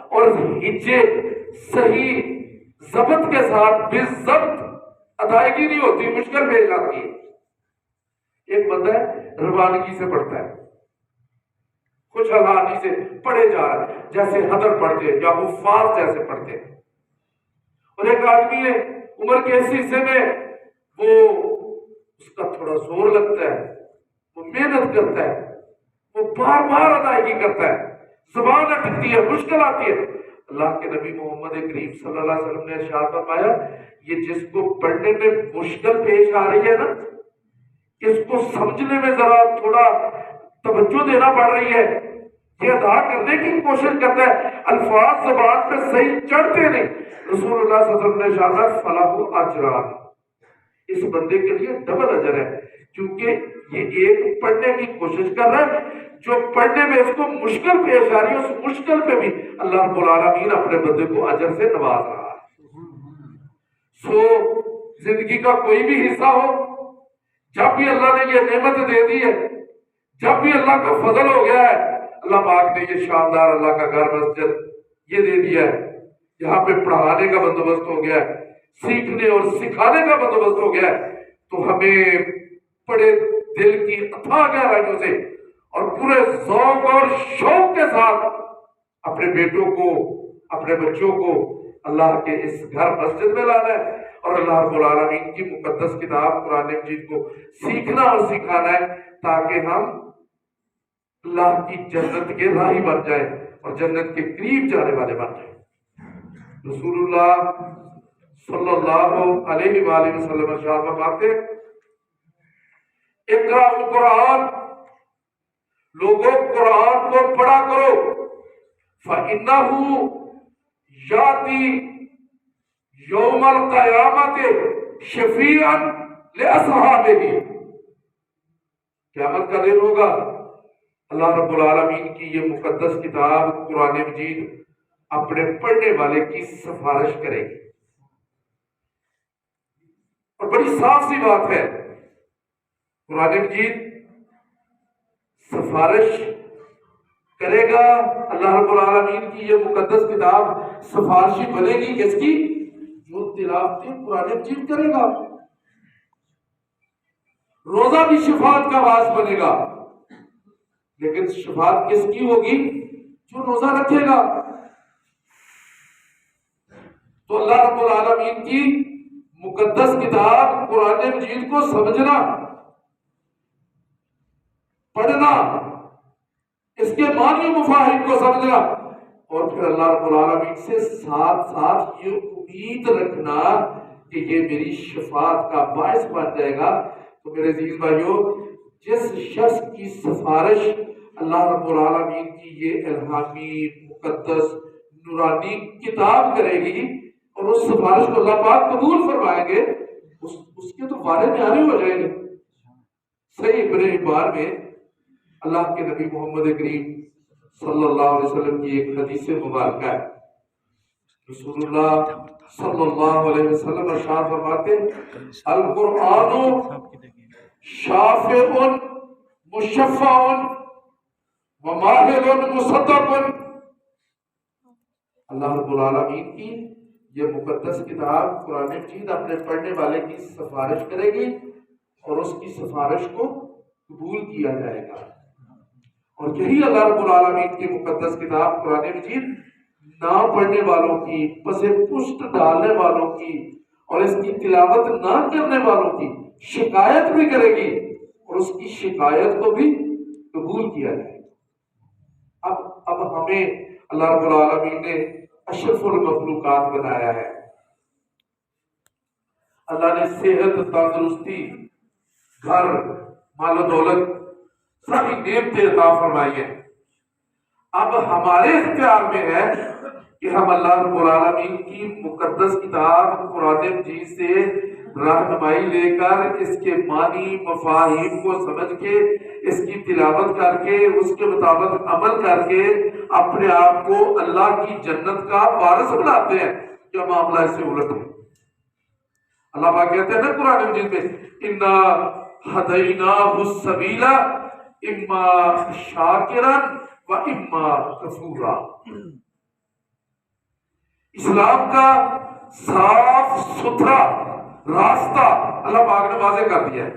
اور ہجے صحیح ضبط کے ساتھ بالضبط ادائیگی نہیں ہوتی، مشکل پیش آتی ہے۔ ایک بندہ ہے روانگی سے پڑھتا ہے، خوش حالانی سے پڑھے جا رہا ہے جیسے حضر پڑھتے یا حفاظ جیسے پڑھتے ہیں، اور ایک آدمی ہے عمر کے اس حصے میں وہ اس کا تھوڑا زور لگتا ہے، وہ محنت کرتا ہے، وہ بار بار ادائیگی کرتا ہے، زبان اٹکتی ہے، مشکل آتی ہے۔ اللہ کے نبی محمد کریم صلی اللہ علیہ وسلم نے ارشاد فرمایا یہ جس کو پڑھنے میں مشکل پیش آ رہی ہے نا، اس کو سمجھنے میں ذرا تھوڑا توجہ دینا پڑ رہی ہے، یہ ادا کرنے کی کوشش کرتا ہے، الفاظ زبان پہ صحیح چڑھتے نہیں، رسول اللہ صلی اللہ علیہ وسلم نے ارشاد فلاح اجران، اس بندے کے لیے ڈبل اجر ہے، کیونکہ یہ ایک پڑھنے کی کوشش کر رہا ہے، جو پڑھنے میں اس کو مشکل پیش آ رہی ہے، اس مشکل پہ بھی اللہ رب العالمین اپنے بندے کو اجر سے نواز رہا ہے۔ سو زندگی کا کوئی بھی حصہ ہو، جب بھی اللہ نے یہ نعمت دے دی ہے، جب بھی اللہ کا فضل ہو گیا ہے، اللہ پاک نے یہ شاندار اللہ کا گھر مسجد یہ دے دیا ہے، یہاں پہ پڑھانے کا بندوبست ہو گیا ہے، سیکھنے اور سکھانے کا بندوبست ہو گیا ہے، تو ہمیں بڑے دل کی اتھاہ گہرائیوں سے اور پورے ذوق اور شوق کے ساتھ اپنے بیٹوں کو، اپنے بچوں کو اللہ کے اس گھر مسجد میں لانا ہے، اور اللہ رب العالمین کی مقدس کتاب قرآن مجید کو سیکھنا اور سکھانا ہے، تاکہ ہم اللہ کی جنت کے راہی بن جائیں اور جنت کے قریب جانے والے بن جائیں۔ رسول اللہ صلی اللہ علیہ وآلہ وسلم ارشاد فرماتے ہیں اقرأ القرآن، لوگوں قرآن کو پڑھا کرو، فَإِنَّهُ يَأْتِي يَوْمَ الْقِيَامَةِ شَفِيعًا لِأَصْحَابِهِ، قیامت کا دن ہوگا، اللہ رب العالمین کی یہ مقدس کتاب قرآن مجید اپنے پڑھنے والے کی سفارش کرے گی، اور بڑی صاف سی بات ہے، قرآن مجید سفارش کرے گا، اللہ رب العالمین کی یہ مقدس کتاب سفارشی بنے گی کس کی؟ جو تلاوت قرآن مجید کرے گا۔ روزہ بھی شفاعت کا باعث بنے گا، لیکن شفاعت کس کی ہوگی؟ جو روزہ رکھے گا۔ تو اللہ رب العالمین کی مقدس کتاب قرآن مجید کو سمجھنا، پڑھنا، اس کے معنی مفاہیم کو سمجھنا، اور پھر اللہ رب العالمین سے ساتھ ساتھ یہ امید رکھنا کہ یہ میری شفاعت کا باعث بن جائے گا۔ تو میرے عزیز بھائیو، جس شخص کی سفارش اللہ رب العالمین کی یہ الہامی مقدس نورانی کتاب کرے گی، اور اس سفارش کو اللہ پاک قبول فرمائیں گے، اس کے تو وعدے جاری ہو جائیں گے۔ صحیح ابن حبان میں اللہ کے نبی محمد کریم صلی اللہ علیہ وسلم کی ایک حدیث مبارکہ ہے، رسول اللہ صلی اللہ علیہ وسلم ارشاد فرماتے ہیں القرآن شافع مشفع وماہر مصدق، اللہ رب العالمین کی یہ مقدس کتاب قرآن مجید اپنے پڑھنے والے کی سفارش کرے گی، اور اس کی سفارش کو قبول کیا جائے گا۔ اور یہی اللہ رب العالمین کی مقدس کتاب قرآن مجید نہ پڑھنے والوں کی، پس پشت ڈالنے والوں کی، اور اس کی تلاوت نہ کرنے والوں کی شکایت بھی کرے گی، اور اس کی شکایت کو بھی قبول کیا جائے گا۔ اب ہمیں اللہ رب العالمین نے اشرف المخلوقات بنایا ہے، اللہ نے صحت، تندرستی، گھر، مال و دولت سبھی نعمتیں عطا فرمائی ہیں۔ اب ہمارے اختیار میں ہے کہ ہم اللہ رب العالمین کی مقدس کتاب قرآن مجید سے رہنمائی لے کر اس کے معنی مفاہیم کو سمجھ کے، اس کی تلاوت کر کے، اس کے مطابق عمل کر کے اپنے آپ کو اللہ کی جنت کا وارث بناتے ہیں۔ جو معاملہ اس سے الٹ ہے، اللہ پاک کہتے ہیں نا قرآن مجید میں اِنَّا هَدَيْنَاهُ السَّبِيلَ اِمَّا شَاكِرًا وَإِمَّا كَفُورًا، اسلام کا صاف ستھرا راستہ اللہ پاک نے واضح کر دیا ہے.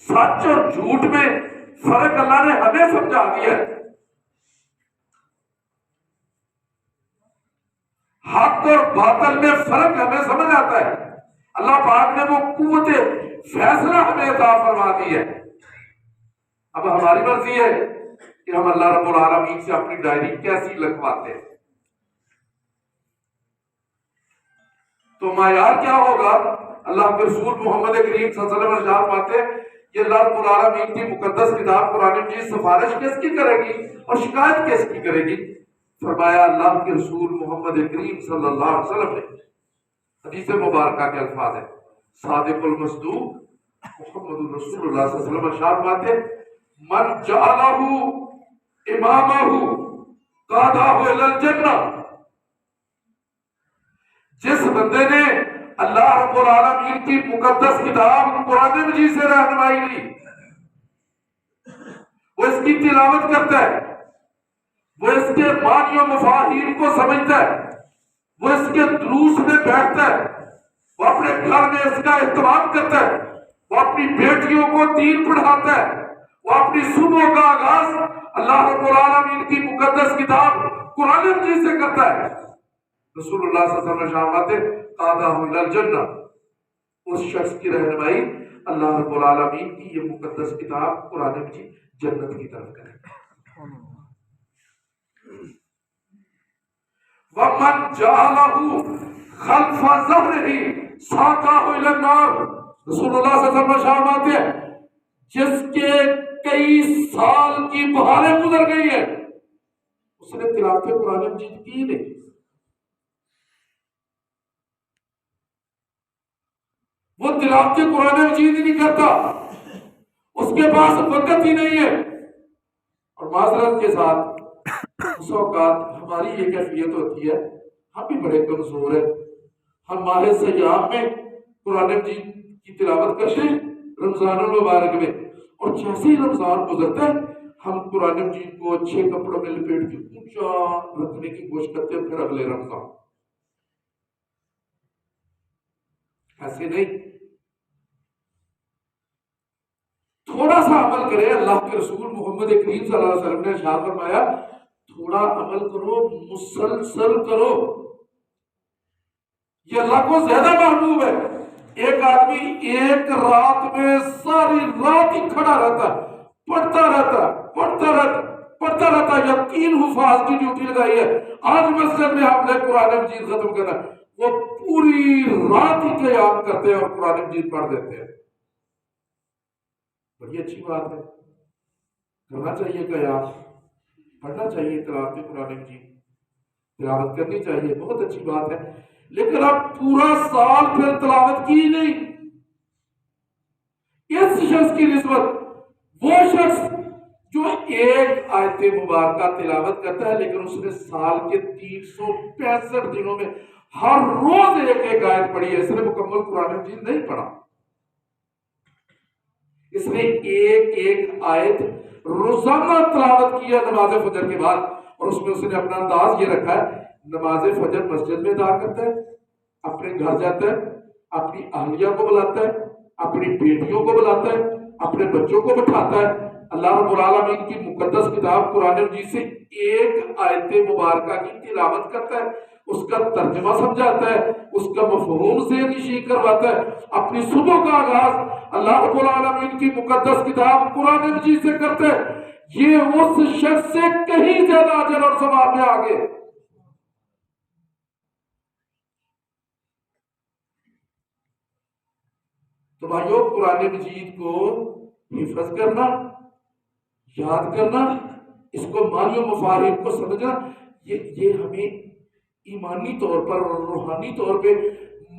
سچ اور جھوٹ میں فرق اللہ نے ہمیں سمجھا دیا ہے. حق اور باطل میں فرق ہمیں سمجھ آتا ہے. اللہ پاک نے وہ قوت فیصلہ ہمیں عطا فرما دی ہے. اب ہماری مرضی ہے کہ ہم اللہ رب العالمین سے اپنی ڈائری کیسی لکھواتے ہیں. تو معیار کیا ہوگا؟ اللہ کے رسول محمد کریم صلی اللہ علیہ وسلم ارشاد فرماتے ہیں کہ اللہ رب العالمین کی مقدس کتاب قرآن مجید سفارش کس کی کرے گی اور شکایت کس کی کرے گی؟ فرمایا اللہ کے رسول محمد کریم صلی اللہ علیہ وسلم نے. حدیث مبارکہ کے الفاظ ہیں، صادق المصدوق محمد رسول اللہ صلی اللہ علیہ وسلم ارشاد فرماتے ہیں من جعلہ امامہ قادہ الی الجنہ. جس بندے نے اللہ رب العالمین کی مقدس کتاب قرآن مجید سے رہنمائی لی، وہ اس کی تلاوت کرتا ہے، وہ اس کے معنی و مفاہیم کو سمجھتا ہے، وہ اس کے دروس میں بیٹھتا ہے، وہ اپنے گھر میں اس کا اہتمام کرتا ہے، وہ اپنی بیٹیوں کو دین پڑھاتا ہے، وہ اپنی صبح کا آغاز اللہ رب العالمین کی مقدس کتاب قرآن مجید سے کرتا ہے. رسول اللہ صلی اللہ علیہ وسلم فرماتے قادہ الی الجنہ. اس شخص کی رہنمائی اللہ رب العالمین کی یہ مقدس کتاب قرآن مجید جنت کی طرف کرے. وَمَنْ جَعَلَهُ خَلْفَ ظَهْرِهِ سَاقَهُ إِلَى النَّارِ. رسول اللہ صلی اللہ علیہ وسلم فرماتے ہیں جس کے کئی سال کی بہاریں گزر گئی ہیں اس نے تلاوت قرآن مجید کی نہیں. وہ تلاوت قرآن مجید ہی نہیں کرتا، اس کے پاس وقت ہی نہیں ہے. اور معذرت کے ساتھ اس اوقات ہماری یہ کیفیت ہوتی ہے، ہم بھی بڑے کمزور ہیں. ہم ماہ سیام میں قرآن مجید کی تلاوت کرتے ہیں رمضان المبارک میں، اور جیسے ہی رمضان گزرتا ہے ہم قرآن مجید کو اچھے کپڑوں میں لپیٹ کے اونچا رکھنے کی کوشش کرتے ہیں. پھر اگلے رمضان ایسے نہیں. تھوڑا سا عمل کرے. اللہ کے رسول محمد کریم صلی اللہ علیہ وسلم نے ارشاد فرمایا تھوڑا عمل کرو، مسلسل کرو، یہ اللہ کو زیادہ محبوب ہے. ایک آدمی ایک رات میں ساری رات ہی کھڑا رہتا ہے، پڑھتا رہتا ہے. یا 3 حفاظ کی ڈیوٹی لگائی ہے، آج مسجد میں ہم نے قرآن مجید ختم کرنا، وہ پوری رات ہی قیام کرتے ہیں اور قرآن مجید پڑھ دیتے ہیں. بڑی اچھی بات ہے، کرنا چاہیے قیام، پڑھنا چاہیے تلاوت قرآن مجید، تلاوت کرنی چاہیے، بہت اچھی بات ہے. لیکن اب پورا سال پھر تلاوت کی نہیں. اس شخص کی نسبت وہ شخص جو ایک آیت مبارکہ تلاوت کرتا ہے لیکن اس نے سال کے 365 دنوں میں ہر روز ایک ایک آیت پڑھی ہے. اس نے مکمل قرآن مجید نہیں پڑھا، اس نے ایک ایک آیت روزانہ تلاوت کی ہے نماز فجر کے بعد. اور اس میں اس نے اپنا انداز یہ رکھا ہے نماز فجر مسجد میں ادا کرتا ہے، اپنے گھر جاتا ہے، اپنی اہلیہ کو بلاتا ہے، اپنی بیٹیوں کو بلاتا ہے، اپنے بچوں کو بٹھاتا ہے، اللہ رب العالمین کی مقدس کتاب قرآن مجید سے ایک آیت مبارکہ کی تلاوت کرتا ہے، اس کا ترجمہ سمجھاتا ہے، اس کا مفہوم سے نشی کرواتا ہے. اپنی صبح کا آغاز اللہ رب العالمین کی مقدس کتاب قرآن مجید سے کرتا ہے. یہ اس شخص سے کہیں زیادہ اجر اور ثواب میں آگے. تو بھائیو قرآن مجید کو حفظ کرنا، یاد کرنا، اس کو معنی و مفاہیم کو سمجھنا، یہ ہمیں ایمانی طور پر اور روحانی طور پہ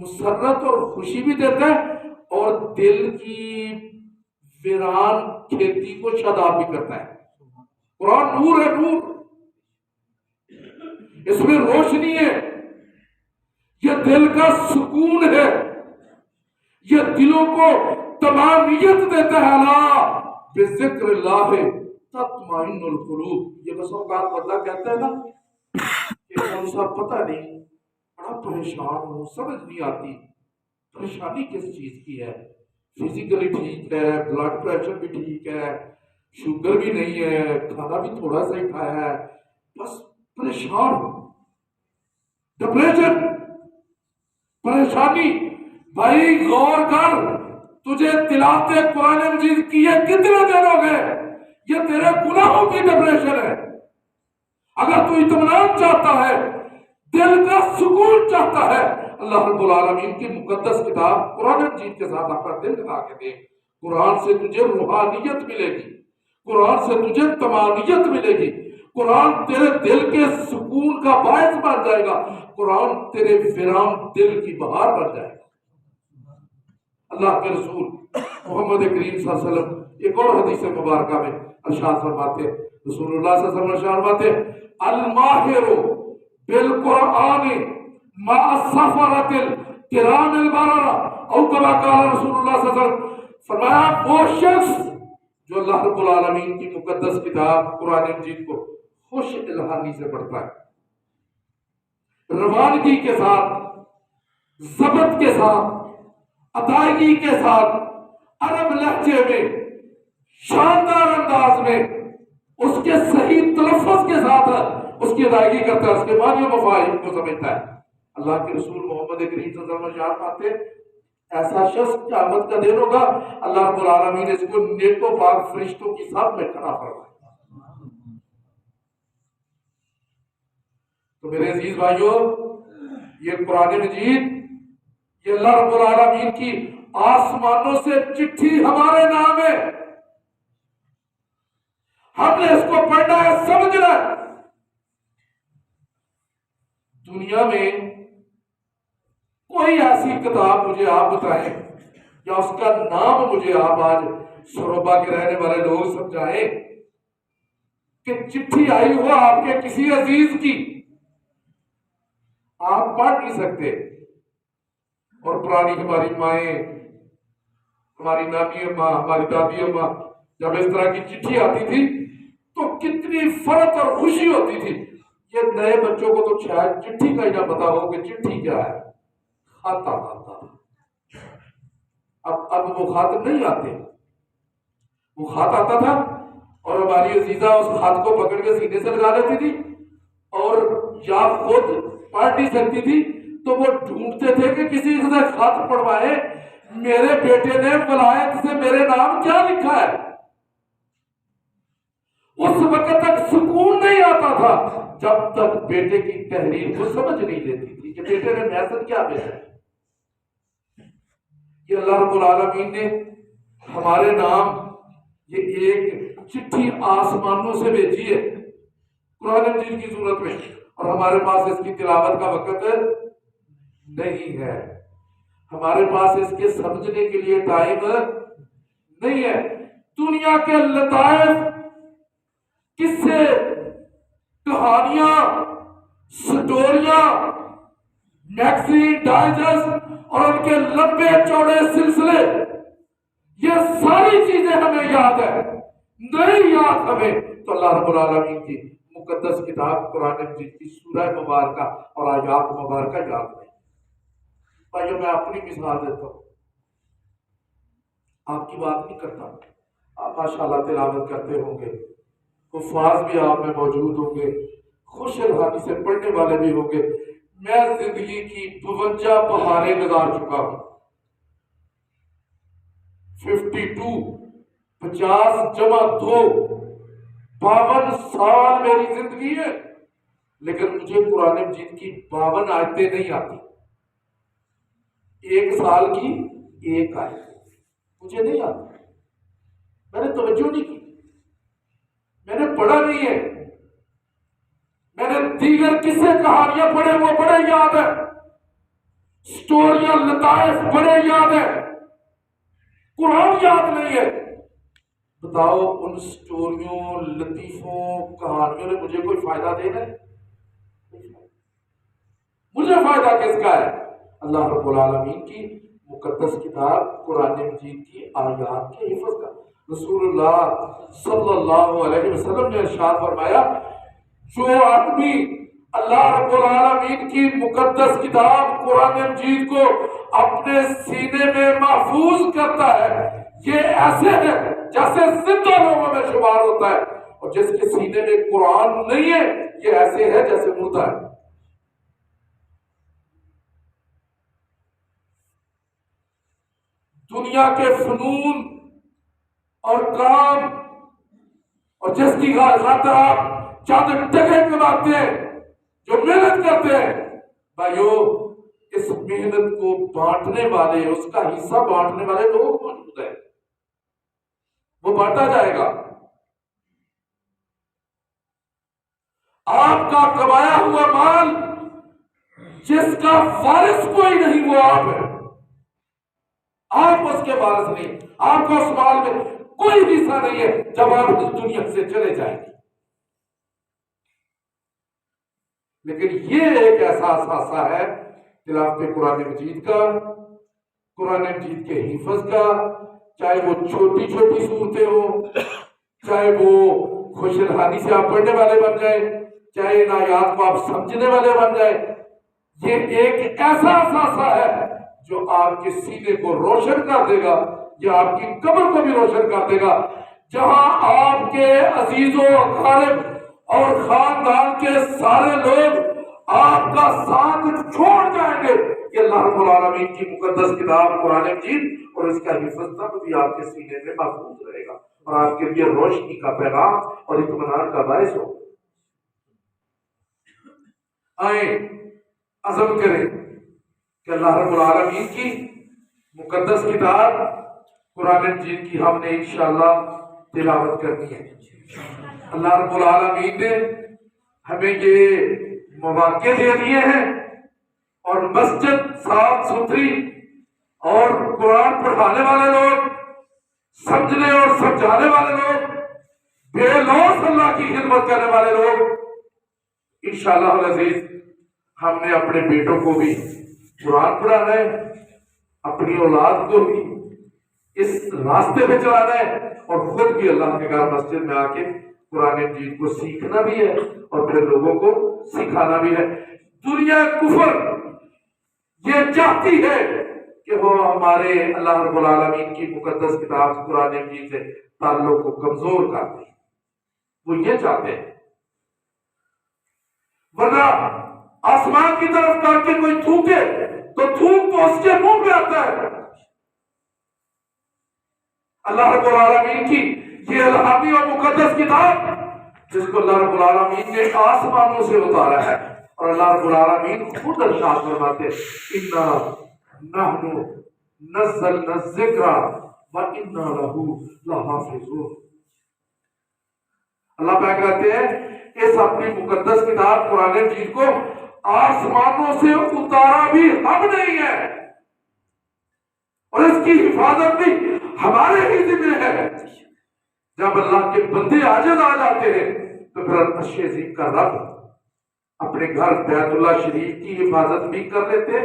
مسرت اور خوشی بھی دیتا ہے اور دل کی ویران کھیتی کو شاداب بھی کرتا ہے. قرآن نور ہے، نور، اس میں روشنی ہے، یہ دل کا سکون ہے، یہ دلوں کو تمامیت دیتا ہے. اللہ بذکر اللہ تطمئن القلوب. یہ بس اوقات بدلا کہتا ہے نا صاحب پتہ نہیں بڑا پریشان ہوں، سمجھ نہیں آتی پریشانی کس چیز کی ہے، فزیکلی ٹھیک ہے، بلڈ پریشر بھی ٹھیک ہے، شوگر بھی نہیں ہے، کھانا بھی تھوڑا سا ہی کھایا ہے، بس پریشان ہوں، ڈپریشن، پریشانی۔ بھائی غور کر، تجھے تلاوت قرآن مجید کیے کتنے دن ہو گئے؟ یہ تیرے گناہوں کی ڈپریشن ہے۔ اگر تو اطمینان چاہتا ہے، دل کا سکون چاہتا ہے، اللہ رب العالمین کی مقدس کتاب قرآن مجید کے ساتھ اپنا دل لگا کے دیکھ۔ قرآن سے تجھے روحانیت ملے گی، قرآن سے تجھے طمانینت ملے گی، قرآن تیرے دل کے سکون کا باعث بن جائے گا، قرآن تیرے ویران دل کی بہار بن جائے گا۔ اللہ کے رسول محمد کریم صلی اللہ علیہ وسلم ایک اور حدیث مبارکہ میں ارشاد فرماتے ہیں، رسول اللہ صلی اللہ علیہ وسلم ارشاد فرماتے ہیں، الماہر بالقرآن مع السفرۃ الکرام البررہ، او کما قال رسول اللہ صلی اللہ علیہ وسلم، فرمایا وہ شخص جو اللہ رب العالمین کی مقدس کتاب قرآن مجید کو خوش الحانی سے پڑھتا ہے، روانگی کے ساتھ، ضبط کے ساتھ، ادائیگی کے ساتھ، عرب لہجے میں، شاندار انداز میں، اس کے صحیح تلفظ کے ساتھ اس کی ادائیگی کرتا ہے، اس کے معنی و مفاہیم کو سمجھتا ہے۔ اللہ کے رسول محمد کریم صلی اللہ علیہ وسلم ارشاد فرماتے ہیں، ایسا شخص قیامت کا دن ہوگا، اللہ رب العالمین نے اس کو نیک و پاک فرشتوں کی صف میں کھڑا فرمائے۔ تو میرے عزیز بھائیوں، یہ قرآن مجید، یہ اللہ رب العالمین کی آسمانوں سے چٹھی ہمارے نام ہے، ہم نے اس کو پڑھنا ہے، سمجھنا ہے۔ دنیا میں کوئی ایسی کتاب مجھے آپ بتائیں یا اس کا نام مجھے آپ آج سروبا کے رہنے والے لوگ سمجھائیں کہ چٹھی آئی ہو آپ کے کسی عزیز کی، آپ پڑھ نہیں سکتے۔ اور پرانی ہماری مائیں، ہماری نانی اماں، ہماری دادی اماں جب اس طرح کی چٹھی آتی تھی تو کتنی فرحت اور خوشی ہوتی تھی۔ یہ نئے بچوں کو تو شاید چٹھی کا ہی نہ پتا ہو کہ چٹھی کیا ہے، خط آتا تھا۔ اب وہ خط نہیں آتے، وہ خط آتا تھا اور ہماری عزیزہ اس خط کو پکڑ کے سینے سے لگا لیتی تھی، اور یا خود پڑھ نہیں سکتی تھی تو وہ ڈھونڈتے تھے کہ کسی سے خط پڑھوائے، میرے بیٹے نے ولایت سے میرے نام کیا لکھا ہے۔ اس وقت تک سکون نہیں آتا تھا جب تک بیٹے کی تحریر کو سمجھ نہیں لیتی تھی کہ بیٹے نے میسج کیا بھیجا ہے۔ یہ اللہ رب العالمین نے ہمارے نام یہ ایک چٹھی آسمانوں سے بھیجی ہے قرآن مجید کی صورت میں، اور ہمارے پاس اس کی تلاوت کا وقت نہیں ہے، ہمارے پاس اس کے سمجھنے کے لیے ٹائم نہیں ہے۔ دنیا کے لطائف، قصے، کہانیاں، سٹوریاں، میگزین، ڈائجسٹ اور ان کے لمبے چوڑے سلسلے، یہ ساری چیزیں ہمیں یاد ہے، نہیں یاد ہمیں تو اللہ رب العالمین کی مقدس کتاب قرآن مجید کی سورہ مبارکہ اور آیات مبارکہ یاد نہیں۔ بھائیو میں اپنی مثال دیتا ہوں، آپ کی بات نہیں کرتا، آپ ماشاءاللہ تلاوت کرتے ہوں گے، حفاظ بھی آپ میں موجود ہوں گے، خوش الحانی سے پڑھنے والے بھی ہوں گے۔ میں زندگی کی 52 بہاریں گزار چکا ہوں، 52 50 جمع 2 52 سال میری زندگی ہے، لیکن مجھے قرآن مجید کی 52 آیتیں نہیں آتی، ایک سال کی ایک آیت مجھے نہیں آتی، میں نے توجہ نہیں کی، میں نے پڑھا نہیں ہے، میں نے دیگر قصے کہانیاں پڑھے وہ بڑے یاد ہے، سٹوریاں لطائف بڑے یاد ہے، قرآن یاد نہیں ہے۔ بتاؤ ان سٹوریوں، لطیفوں، کہانیوں نے مجھے کوئی فائدہ دینا ہے؟ مجھے فائدہ کس کا ہے؟ اللہ رب العالمین کی مقدس کتاب قرآن مجید کی آیات کے حفظ کا۔ رسول اللہ صلی اللہ علیہ وسلم نے ارشاد فرمایا، جو آدمی اللہ رب العالمین کی مقدس کتاب قرآن مجید کو اپنے سینے میں محفوظ کرتا ہے، یہ ایسے ہے جیسے زندہ لوگوں میں شمار ہوتا ہے، اور جس کے سینے میں قرآن نہیں ہے یہ ایسے ہے جیسے مردہ ہے۔ دنیا کے فنون اور کام اور جس کی خاطر آپ چند ٹکے کماتے ہیں، جو محنت کرتے ہیں، بھائیو اس محنت کو بانٹنے والے، اس کا حصہ بانٹنے والے لوگ موجود ہیں، وہ بانٹا جائے گا۔ آپ کا کمایا ہوا مال جس کا وارث کوئی نہیں وہ آپ ہے، آپ اس کے وارث نہیں، آپ کا اس مال میں کوئی حصہ نہیں ہے جب آپ اس دنیا سے چلے جائیں گے۔ لیکن یہ ایک ایسا اثاثہ ہے تلاوت قرآن مجید کا، قرآن مجید کے حفظ کا، چاہے وہ چھوٹی چھوٹی صورتیں ہوں، چاہے وہ خوش الحانی سے آپ پڑھنے والے بن جائیں، چاہے ان آیات کو آپ سمجھنے والے بن جائیں، یہ ایک ایسا اثاثہ ہے جو آپ کے سینے کو روشن کر دے گا، یہ آپ کی قبر کو بھی روشن کر دے گا۔ جہاں آپ کے عزیز و اقارب اور خاندان کے سارے لوگ آپ کا ساتھ چھوڑ جائیں گے، کہ اللہ رب العالمین کی مقدس کتاب قرآن مجید اور اس کا حفظ تب بھی آپ کے سینے میں محفوظ رہے گا اور آپ کے لیے روشنی کا پیغام اور اطمینان کا باعث ہو۔ آئیں عزم کریں کہ اللہ رب العالمین کی مقدس کتاب قرآن مجید کی ہم نے انشاءاللہ تلاوت کرنی ہے۔ اللہ رب العالمین نے ہمیں یہ مواقع دے دیے ہیں، اور مسجد صاف ستھری اور قرآن پڑھانے والے لوگ، سمجھنے اور سمجھانے والے لوگ، بے لوث اللہ کی خدمت کرنے والے لوگ، انشاءاللہ العزیز ہم نے اپنے بیٹوں کو بھی قرآن پڑھانا ہے، اپنی اولاد کو بھی اس راستے پہ چلانا ہے، اور خود بھی اللہ کے گھر مسجد میں آ کے قرآن مجید کو سیکھنا بھی ہے اور پھر لوگوں کو سکھانا بھی ہے۔ دنیا کفر یہ چاہتی ہے کہ وہ ہمارے اللہ رب العالمین کی مقدس کتاب قرآن مجید سے تعلق کو کمزور کر دے، وہ یہ چاہتے ہیں، ورنہ آسمان کی طرف کر کے کوئی تھوکے تو تھوک تو اس کے منہ پہ آتا ہے۔ اللہ رب العالمین کی یہ الہامی اور مقدس کتاب جس کو اللہ رب العالمین نے آسمانوں سے اتارا ہے، اور اللہ رب العالمین خود ارشاد فرماتے اِنَّا نَحْنُ نَزَّلْنَا الذِّكْرَ وَإِنَّا لَهُ لَحَافِظُونَ۔ اللہ پاک کہتے ہیں اس اپنی مقدس کتاب قرآن مجید کو آسمانوں سے اتارا بھی ہم نہیں ہے، اور اس کی حفاظت بھی ہمارے ہی ذمہ ہے۔ جب اللہ کے بندے عاجز آ جاتے ہیں تو پھر عرش عظیم کا رب اپنے گھر بیت اللہ شریف کی حفاظت بھی کر لیتے،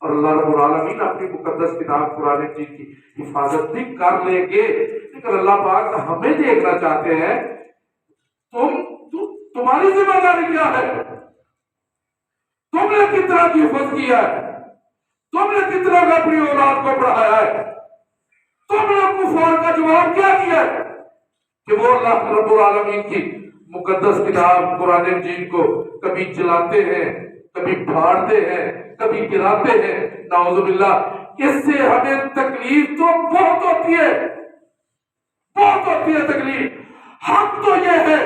اور اللہ رب العالمین اپنی مقدس کتاب قرآن مجید کی حفاظت بھی کر لیں گے۔ لیکن اللہ پاک ہمیں دیکھنا چاہتے ہیں تمہاری ذمہ داری کیا ہے، تم نے کتنا حفظ کیا ہے، تم نے کتنا اپنی اولاد کو پڑھایا ہے، تم نے کفار کا جواب کیا دیا ہے کہ وہ اللہ رب العالمین کی مقدس کتاب قرآن مجید کو کبھی جلاتے ہیں، کبھی پھاڑتے ہیں، کبھی گراتے ہیں، نعوذ باللہ۔ اس سے ہمیں تکلیف تو بہت ہوتی ہے، بہت ہوتی ہے تکلیف۔ حق تو یہ ہے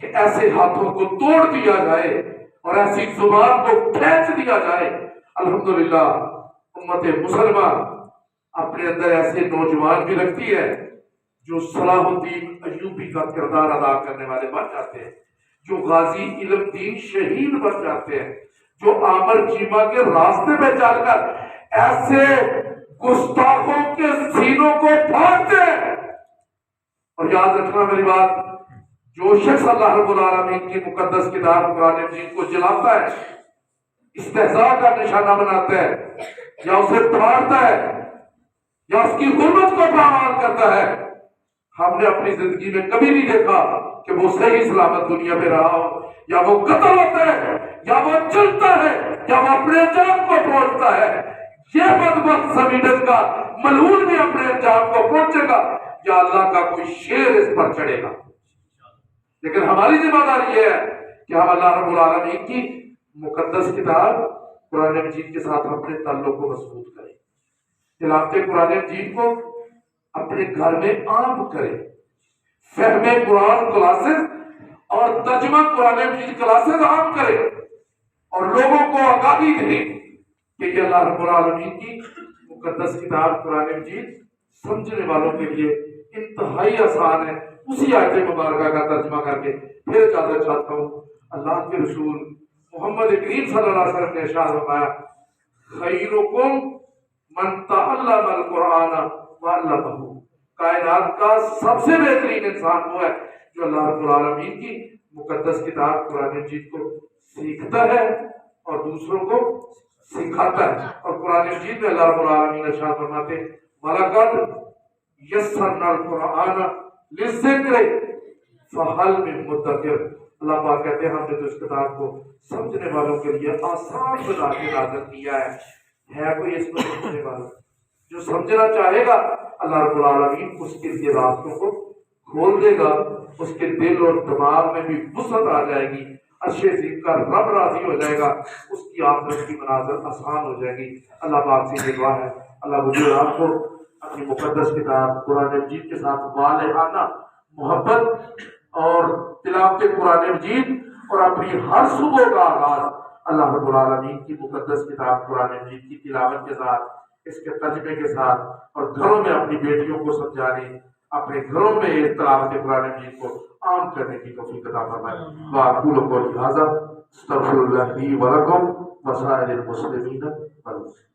کہ ایسے ہاتھوں کو توڑ دیا جائے اور ایسی زبان کو کھینچ دیا جائے۔ الحمدللہ امت مسلمہ اپنے اندر ایسے نوجوان بھی رکھتی ہے جو صلاح الدین ایوبی کا کردار ادا کرنے والے بن جاتے ہیں، جو غازی علم دین شہید بن جاتے ہیں، جو عامر چیمہ کے راستے میں چل کر ایسے گستاخوں کے سینوں کو پھاڑتے ہیں۔ اور یاد رکھنا میری بات، جو شخص اللہ رب العالمین کی مقدس کتاب قرآن مجید کو جلاتا ہے، استہزاء کا نشانہ بناتا ہے، یا اسے پھاڑتا ہے، یا اس کی حرمت کو پامال کرتا ہے، ہم نے اپنی زندگی میں کبھی نہیں دیکھا کہ وہ صحیح سلامت دنیا پہ رہا ہو، یا وہ قتل ہوتا ہے جب اپنے انجام کو پہنچتا ہے، یہ بدبخت سمیڈن کا ملعون بھی اپنے انجام کو پہنچے گا یا اللہ کا کوئی شیر اس پر چڑھے گا۔ لیکن ہماری ذمہ داری یہ ہے کہ ہم اللہ رب العالمین کی مقدس کتاب قرآن مجید کے ساتھ اپنے تعلق کو مضبوط کریں، تلاوت قرآن مجید کو اپنے گھر میں عام کریں، فہم قرآن کلاسز اور ترجمہ قرآن مجید کلاسز عام کریں اور لوگوں کو آگاہی دیں کہ یہ اللہ رب العالمین کی مقدس کتاب قرآن مجید سمجھنے والوں کے لیے انتہائی آسان ہے۔ اسی آیت مبارکہ کا ترجمہ کر کے پھر اجازت چاہتا ہوں۔ اللہ کے رسول محمد کریم صلی اللہ علیہ وسلم نے ارشاد فرمایا، خیرکم من تعلم القرآن وعلمہ، کائنات کا سب سے بہترین انسان وہ ہے جو اللہ رب العالمین کی مقدس کتاب قرآن مجید کو سیکھتا ہے اور دوسروں کو سکھاتا ہے۔ اور قرآن مجید میں اللہ رب العالمین ارشاد فرماتے ہیں، وَلَقَدْ يَسَّرْنَا الْقُرْآنَ لِلذِّكْرِ فَهَلْ مِن مُدَّكِرٍ۔ اللہ پاک کہتے ہیں ہم نے تو اس کتاب کو سمجھنے والوں کے لیے آسان بنا کے نازل کیا ہے کوئی اس کو سمجھنے والا؟ جو سمجھنا چاہے گا اللہ رب العالمین اس کے لیے راستوں کو کھول دے گا، اس کے دل اور دماغ میں بھی وسعت آ جائے گی، عرش عظیم کا رب راضی ہو جائے گا، اس کی آخرت کی منازل آسان ہو جائے گی۔ اللہ پاک سے یہ دعا ہے اللہ مجھے آپ کو اپنی مقدس کتاب قرآن مجید کے ساتھ والہانہ محبت اور تلاوت قرآن مجید اور اپنی ہر صبح کا آغاز اللہ رب العالمین کی مقدس کتاب قرآن مجید کی تلاوت کے ساتھ، اس کے ترجمے کے ساتھ، اور گھروں میں اپنی بیٹیوں کو سمجھانے، اپنے گھروں میں اس تلاوت قرآن مجید کو عام کرنے کی توفیق عطا فرمائے۔ وأقول قولي هذا استغفر الله لي ولكم وسائر المسلمين والمسلمين۔